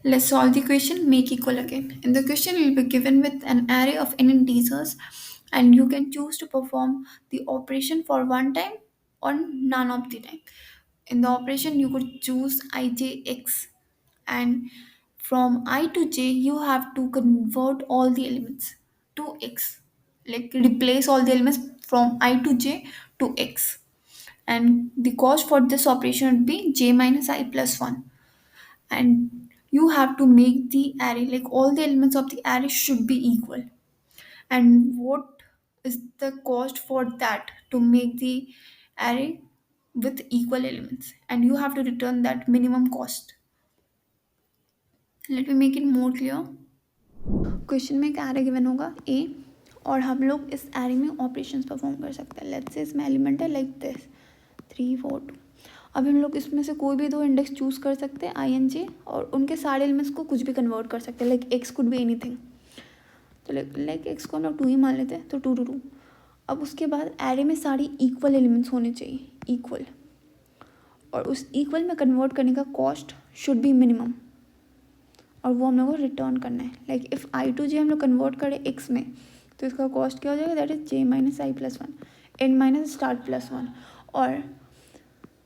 Let's solve the question, make equal again. In the question, you'll be given with an array of n integers, and you can choose to perform the operation for one time or none of the time. In the operation, you could choose ijx, and from I to j, you have to convert all the elements to x. Like replace all the elements from I to j to x. And the cost for this operation would be j minus I plus 1, and you have to make the array, like all the elements of the array should be equal. And what is the cost for that to make the array with equal elements, and you have to return that minimum cost. Let me make it more clear. Question में एक array given होगा ए, और हम लोग इस array में operations perform कर सकते हैं. लेट्स से इसमें एलिमेंट है लाइक दिस 3 4 2. अब हम लोग इसमें से कोई भी दो इंडेक्स चूज कर सकते हैं आई एन जे, और उनके सारे एलिमेंट्स को कुछ भी कन्वर्ट कर सकते हैं. Like x could be anything. तो लाइक एक्स को हम लोग 2 ही मान लेते हैं, तो 2 2 2. अब उसके बाद एरे में सारी इक्वल एलिमेंट्स होने चाहिए, इक्वल, और उस इक्वल में कन्वर्ट करने का कॉस्ट शुड बी मिनिमम, और वो हम लोग को रिटर्न करना है. लाइक इफ़ आई टू जे हम लोग कन्वर्ट करें एक्स में, तो इसका कॉस्ट क्या हो जाएगा, that is J minus I plus 1 N minus start plus 1. और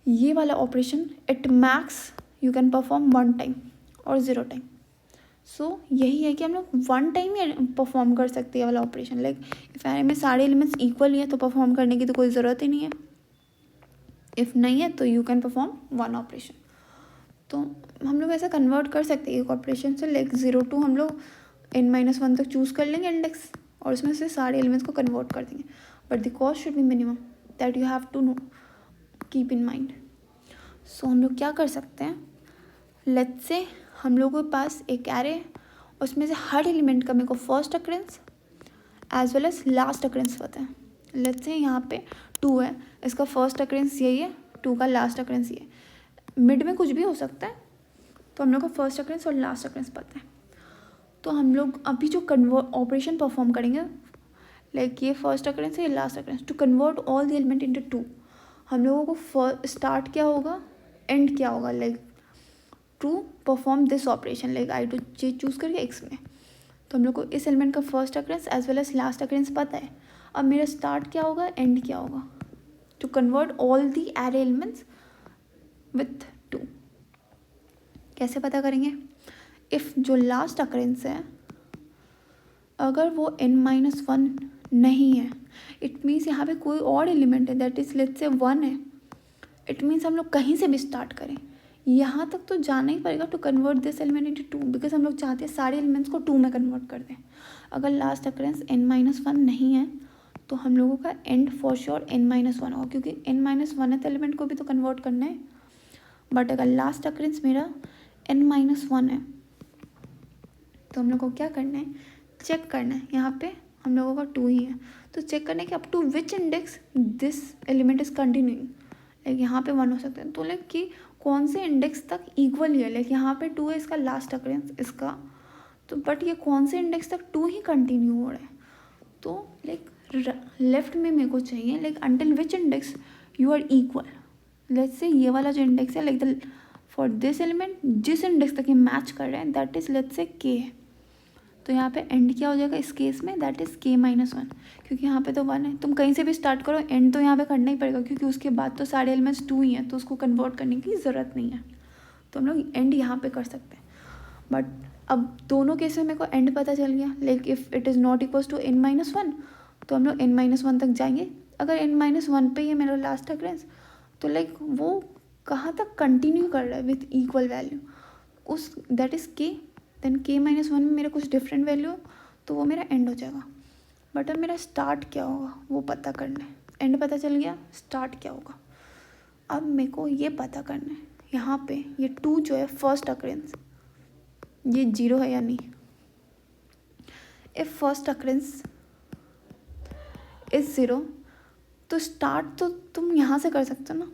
ये वाला operation at max you can perform 1 time और 0 टाइम. सो यही है कि हम लोग 1 टाइम ही परफॉर्म कर सकते हैं वाला ऑपरेशन. लाइक इफ एरे में सारे एलिमेंट्स इक्वल ही है तो परफॉर्म करने की तो कोई ज़रूरत ही नहीं है. इफ़ नहीं है तो यू कैन परफॉर्म 1 ऑपरेशन. तो हम लोग ऐसा कन्वर्ट कर सकते हैं एक ऑपरेशन से. लाइक 0 टू हम लोग n-1 तक चूज़ कर लेंगे इंडेक्स, और उसमें से सारे एलिमेंट्स को कन्वर्ट कर देंगे. But the cost should be minimum, that you have to know keep in mind. So हम लोग क्या कर सकते हैं, लेट्स से हम लोगों के पास एक एरे, उसमें से हर एलिमेंट का मेरे को first occurrence as well as last occurrence पता है. लेट्स से यहाँ पे 2 है, इसका फर्स्ट अकरेंस यही है, 2 का लास्ट अकरेंस ये है. मिड में कुछ भी हो सकता है, तो हम लोग को फर्स्ट अकरेंस और लास्ट अकरेंस पता है. तो हम लोग अभी जो कन्वर्ट ऑपरेशन परफॉर्म करेंगे, लाइक ये फर्स्ट अकरेंस है, ये last occurrence, to convert all the element into 2, हम लोगों को स्टार्ट क्या होगा, एंड क्या होगा. Like to perform this operation, like I to J choose करके एक्स में, तो हम लोग को इस एलिमेंट का first occurrence as well as last occurrence पता है. अब मेरा स्टार्ट क्या होगा, एंड क्या होगा, to convert all the array elements with 2. कैसे पता करेंगे, इफ़ जो लास्ट अकरेंस है अगर वो n-1 नहीं है, इट मीन्स यहाँ पे कोई और एलिमेंट है, दैट इज लेट्स से 1 है. इट मीन्स हम लोग कहीं से भी स्टार्ट करें, यहाँ तक तो जाना ही पड़ेगा to convert this element into 2, because हम लोग चाहते हैं सारे एलिमेंट्स को 2 में कन्वर्ट कर दें. अगर लास्ट अकरेंस n-1 नहीं है तो हम लोगों का एंड फॉर श्योर n-1 होगा, क्योंकि n-1 है तो एलिमेंट को भी तो कन्वर्ट करना है. बट अगर लास्ट अकरेंस मेरा n-1 है तो हम लोग को क्या करना है, चेक करना है. यहाँ पे हम लोगों का 2 ही है, तो चेक करना है कि up to which index this element is continuing. Like यहाँ पे 1 हो सकता है, तो लाइक कि कौन से इंडेक्स तक इक्वल ही है. लाइक यहाँ पे 2 है इसका लास्ट अकरेंस इसका, तो बट ये कौन से इंडेक्स तक 2 ही कंटिन्यू हो रहा है. तो लाइक लेफ्ट में मेरे को चाहिए like until which index you are equal. Let's say ये वाला जो इंडेक्स है like the for this element जिस इंडेक्स तक ये मैच कर रहे हैं दैट इज लेट्स से के. तो यहाँ पे एंड क्या हो जाएगा इस केस में, दैट इज़ k-1, क्योंकि यहाँ पे तो 1 है. तुम कहीं से भी स्टार्ट करो, एंड तो यहाँ पे करना ही पड़ेगा, क्योंकि उसके बाद तो सारे एलिमेंट्स 2 ही हैं, तो उसको कन्वर्ट करने की ज़रूरत नहीं है. तो हम लोग एंड यहाँ पे कर सकते हैं. बट अब दोनों केस में मेरे को एंड पता चल गया. Like if it is not equals to n-1 तो हम लोग n-1 तक जाएंगे. अगर n-1 पे ही है मेरा लास्ट अकरेंस, तो लाइक वो कहाँ तक कंटिन्यू कर रहा है विथ इक्वल वैल्यू, उस दैट इज़ के. देन k-1 में मेरा कुछ डिफरेंट वैल्यू, तो वो मेरा एंड हो जाएगा. बट अब मेरा स्टार्ट क्या होगा वो पता करना है. एंड पता चल गया, स्टार्ट क्या होगा. अब मेरे को ये पता करना है यहाँ पे ये 2 जो है फर्स्ट अकरेंस, ये 0 है या नहीं. इफ फर्स्ट अकरेंस इज 0 तो स्टार्ट तो तुम यहाँ से कर सकते हो ना.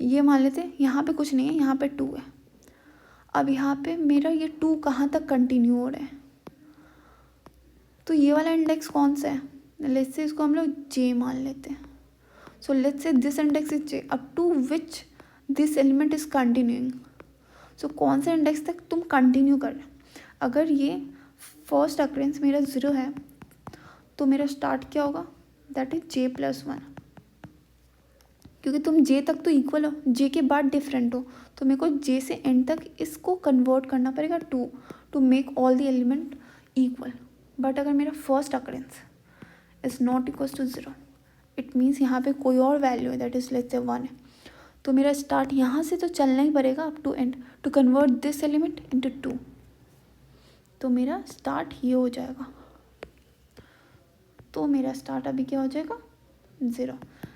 ये मान लेते हैं यहाँ पे कुछ नहीं है, यहाँ पे 2 है. अब यहाँ पे मेरा ये 2 कहाँ तक कंटिन्यू हो रहा है, तो ये वाला इंडेक्स कौन सा है, लेट्स से इसको हम लोग j मान लेते हैं. So let's say this index is j up to which this element is continuing. So कौन से इंडेक्स तक तुम कंटिन्यू कर रहे हो। अगर ये फर्स्ट अक्रेंस मेरा 0 है तो मेरा स्टार्ट क्या होगा, दैट इज j+1, क्योंकि तुम जे तक तो इक्वल हो, जे के बाद डिफरेंट हो, तो मेरे को जे से एंड तक इसको कन्वर्ट करना पड़ेगा to make all the element equal. But अगर मेरा first occurrence is not equal to 0, it means यहाँ पे कोई और वैल्यू है, दैट इज लेट्स से 1 है, तो मेरा स्टार्ट यहाँ से तो चलना ही पड़ेगा up to end to convert this element into 2। तो मेरा स्टार्ट ये हो जाएगा, तो मेरा स्टार्ट अभी क्या हो जाएगा 0,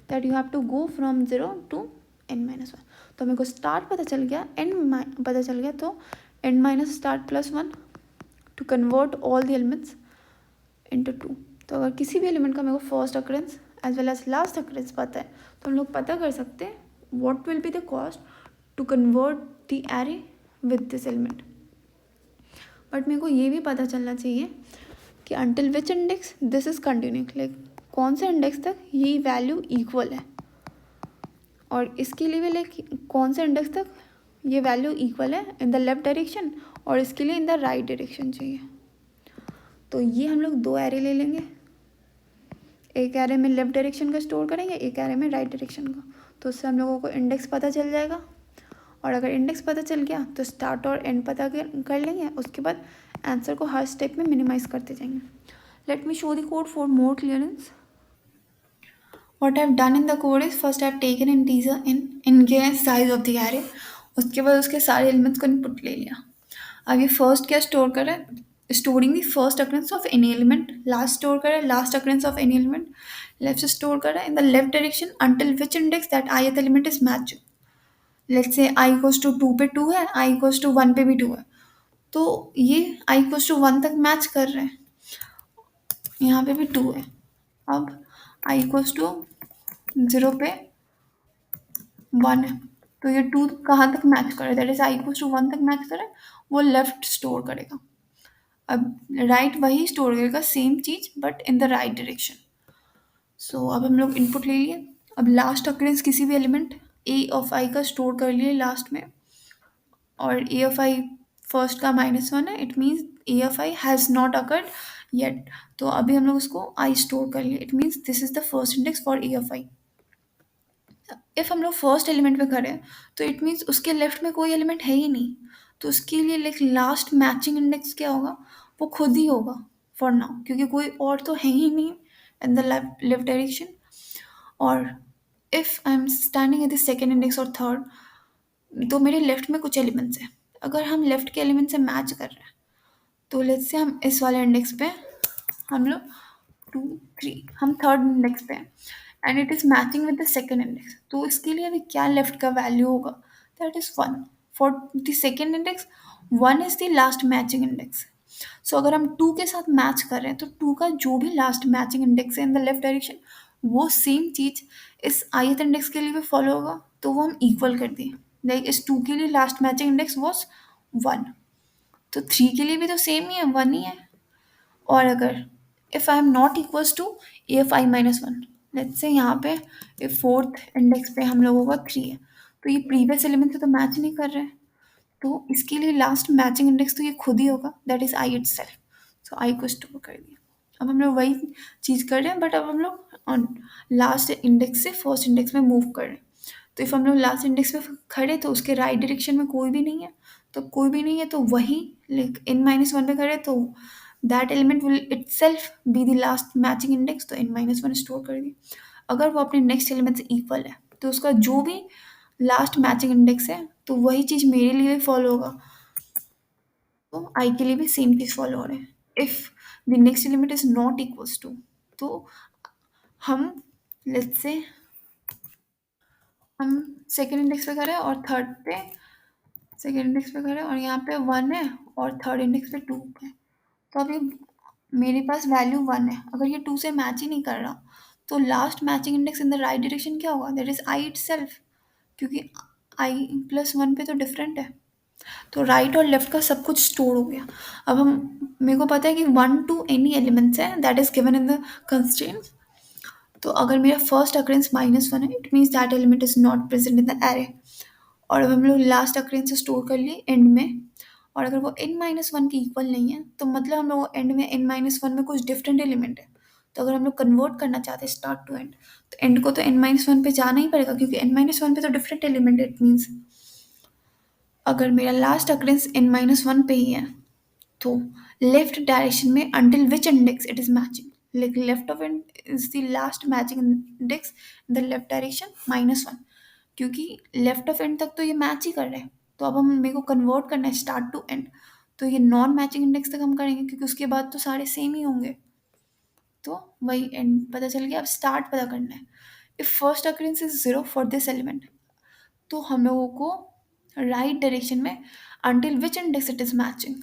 that you have to go from 0 to n-1। तो मेरे को स्टार्ट पता चल गया, पता चल गया, तो n-start+1 to convert all the elements into 2। तो अगर किसी भी एलिमेंट का मेरे को first occurrence as well as last occurrence पता है, तो हम लोग पता कर सकते हैं what will be the cost to convert the array with this element. But मेरे को ये भी पता चलना चाहिए कि until which index this is continue, like कौन से इंडेक्स तक ये वैल्यू इक्वल है, और इसके लिए भी लाइक कौन से इंडेक्स तक ये वैल्यू इक्वल है इन द लेफ्ट डायरेक्शन, और इसके लिए इन द राइट डायरेक्शन चाहिए। तो ये हम लोग दो एरे ले लेंगे, एक एरे में लेफ्ट डायरेक्शन का स्टोर करेंगे, एक एरे में राइट डायरेक्शन का, तो उससे हम लोगों को इंडेक्स पता चल जाएगा। और अगर इंडेक्स पता चल गया तो स्टार्ट और एंड पता कर लेंगे, उसके बाद आंसर को हर स्टेप में मिनिमाइज करते जाएंगे। Let me show the code for more clearance. What I've done in the code is first I've taken integer in size of the array, उसके बाद उसके सारे एलिमेंट्स को इनपुट ले लिया। अब ये फर्स्ट क्या स्टोर कर रहा है, storing the first occurrence of any element, last store कर रहा है last occurrence of any element, left store कर रहा है in the left direction until which index that ith element is match. Let's say i equals to 2 पे 2 है, i equals to 1 पे भी 2 है, तो ये i इक्वल्स टू 1 तक मैच कर रहे हैं, यहाँ पे भी 2 है। अब i इक्वल्स टू 0 पे 1 है, तो ये 2 कहाँ तक मैच कर रहा है, that is I equals to 1 तक मैच कर रहा है, वो लेफ्ट स्टोर करेगा। अब राइट वही स्टोर करेगा सेम चीज but in the right direction. So अब हम लोग इनपुट ले लिए। अब लास्ट अकरेंस किसी भी एलिमेंट ए ऑफ आई का स्टोर कर लिए लास्ट में, और ए ऑफ आई फर्स्ट का -1 है, it means A of I has not occurred yet, तो अभी हम लोग उसको आई स्टोर कर लिए, it means this is the first index for a of I. If हम लोग फर्स्ट एलिमेंट पे करें तो इट मीन्स उसके लेफ्ट में कोई एलिमेंट है ही नहीं, तो उसके लिए लाइक लास्ट मैचिंग इंडेक्स क्या होगा, वो खुद ही होगा फॉर नाउ, क्योंकि कोई और तो है ही नहीं इन द लेफ्ट डायरेक्शन। और if I am standing at the second index और थर्ड, तो मेरे लेफ्ट में कुछ एलिमेंट्स हैं, अगर हम लेफ्ट के एलिमेंट से मैच कर रहे हैं, तो लेट्स से हम इस वाले इंडेक्स पे हम लोग 2 3 हम थर्ड इंडेक्स पे हैं and it is matching with the second index, तो इसके लिए अभी क्या लेफ्ट का वैल्यू होगा, that is 1 for the second index. 1 is the last matching index. So अगर हम 2 के साथ मैच कर रहे हैं तो 2 का जो भी लास्ट मैचिंग इंडेक्स है इन द लेफ्ट डायरेक्शन, वो सेम चीज इस ith इंडेक्स के लिए भी फॉलो होगा, तो वो हम इक्वल कर दिए। लाइक इस 2 के लिए लास्ट मैचिंग इंडेक्स वॉज 1, तो 3 के लिए भी तो सेम ही है, 1 ही है। और अगर if I am not equals to A F I -1, let's say यहाँ पे फोर्थ इंडेक्स पे हम लोगों का 3 है, तो ये प्रीवियस एलिमेंट से तो मैच नहीं कर रहे हैं, तो इसके लिए लास्ट मैचिंग इंडेक्स तो ये खुद ही होगा, that is I itself. So I को स्टोर कर दिया। अब हम लोग वही चीज़ कर रहे हैं, बट अब हम लोग लास्ट इंडेक्स से फर्स्ट इंडेक्स में मूव कर रहे हैं। तो इफ़ हम लोग लास्ट इंडेक्स पे खड़े तो उसके राइट डायरेक्शन में कोई भी नहीं है, तो कोई भी नहीं है तो वही लाइक n-1 पे खड़े, तो that element will itself be the last matching index, तो n-1 स्टोर कर दिए। अगर वो अपने नेक्स्ट एलिमेंट से इक्वल है तो उसका जो भी लास्ट मैचिंग इंडेक्स है, तो वही चीज़ मेरे लिए भी फॉलो होगा, तो आई के लिए भी सेम चीज़ फॉलो हो रहे हैं। If the next element is not equals to, तो हम लेट्स से हम सेकेंड इंडेक्स पे करें और थर्ड पे सेकेंड इंडेक्स पे करें, और यहाँ पे 1 है और थर्ड इंडेक्स पे 2 है, तो अभी मेरे पास वैल्यू 1 है, अगर ये 2 से मैच ही नहीं कर रहा, तो last matching index in the right direction क्या होगा, that is I it self, क्योंकि i+1 पे तो डिफरेंट है, तो राइट और लेफ्ट का सब कुछ स्टोर हो गया। अब हम मेरे को पता है कि 1 to एनी एलिमेंट्स है that is given in the constraints, तो अगर मेरा फर्स्ट अकरेंस -1 है, it means that element is not present in the array, और अब हम लोग लास्ट अक्रेंस स्टोर कर लिए एंड में, और अगर वो n-1 के इक्वल नहीं है तो मतलब हम लोग एंड में n-1 में कुछ डिफरेंट एलिमेंट है। तो अगर हम लोग कन्वर्ट करना चाहते हैं स्टार्ट टू एंड, तो एंड को तो n-1 पे जाना ही पड़ेगा, क्योंकि n-1 पे तो डिफरेंट एलिमेंट है। इट मीन्स अगर मेरा लास्ट अक्रेंस n-1 पे ही है तो लेफ्ट डायरेक्शन में until which index it is matching, like left of end is the last matching index in the left direction -1, क्योंकि लेफ्ट ऑफ एंड तक तो ये मैच ही कर रहे हैं। तो अब हम मेरे को कन्वर्ट करना है स्टार्ट टू एंड, तो ये नॉन मैचिंग इंडेक्स तक हम करेंगे, क्योंकि उसके बाद तो सारे सेम ही होंगे। तो वही एंड पता चल गया। अब स्टार्ट पता करना है। If first occurrence is 0 for this element, तो हम लोगों को राइट डायरेक्शन में until which index it is matching,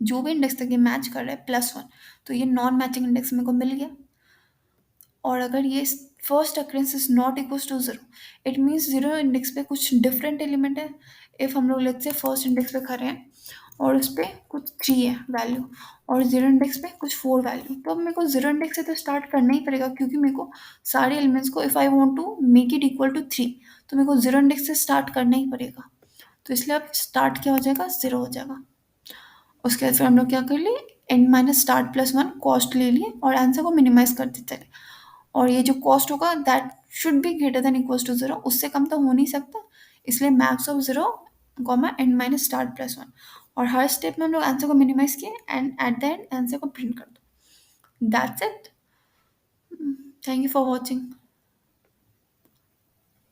जो भी इंडेक्स तक ये मैच कर रहा है +1, तो ये नॉन मैचिंग इंडेक्स मेरे को मिल गया। और अगर ये first occurrence is not equal to 0, it means 0 index पे कुछ डिफरेंट एलिमेंट है। इफ हम लोग लेट्स से फर्स्ट इंडेक्स पे खड़े हैं और उस पर कुछ 3 है वैल्यू, और 0 इंडेक्स पे कुछ 4 वैल्यू, तो अब मेरे को 0 इंडेक्स से तो स्टार्ट करना ही पड़ेगा, क्योंकि मेरे को सारे एलिमेंट्स को if I want to make it equal to 3, तो मेरे को 0 इंडेक्स से स्टार्ट करना ही पड़ेगा। तो इसलिए अब स्टार्ट क्या हो जाएगा, 0 हो जाएगा। उसके बाद फिर हम लोग क्या कर लिए, n-start+1 कॉस्ट ले लिए और आंसर को मिनिमाइज करते चले। और ये जो कॉस्ट होगा that should be greater than equals to 0, उससे कम तो हो नहीं सकता, इसलिए मैक्स ऑफ 0 कॉमा n-start+1, और हर स्टेप में हम लोग आंसर को मिनिमाइज किए and at the end answer को प्रिंट कर दो। That's it. Thank you for watching.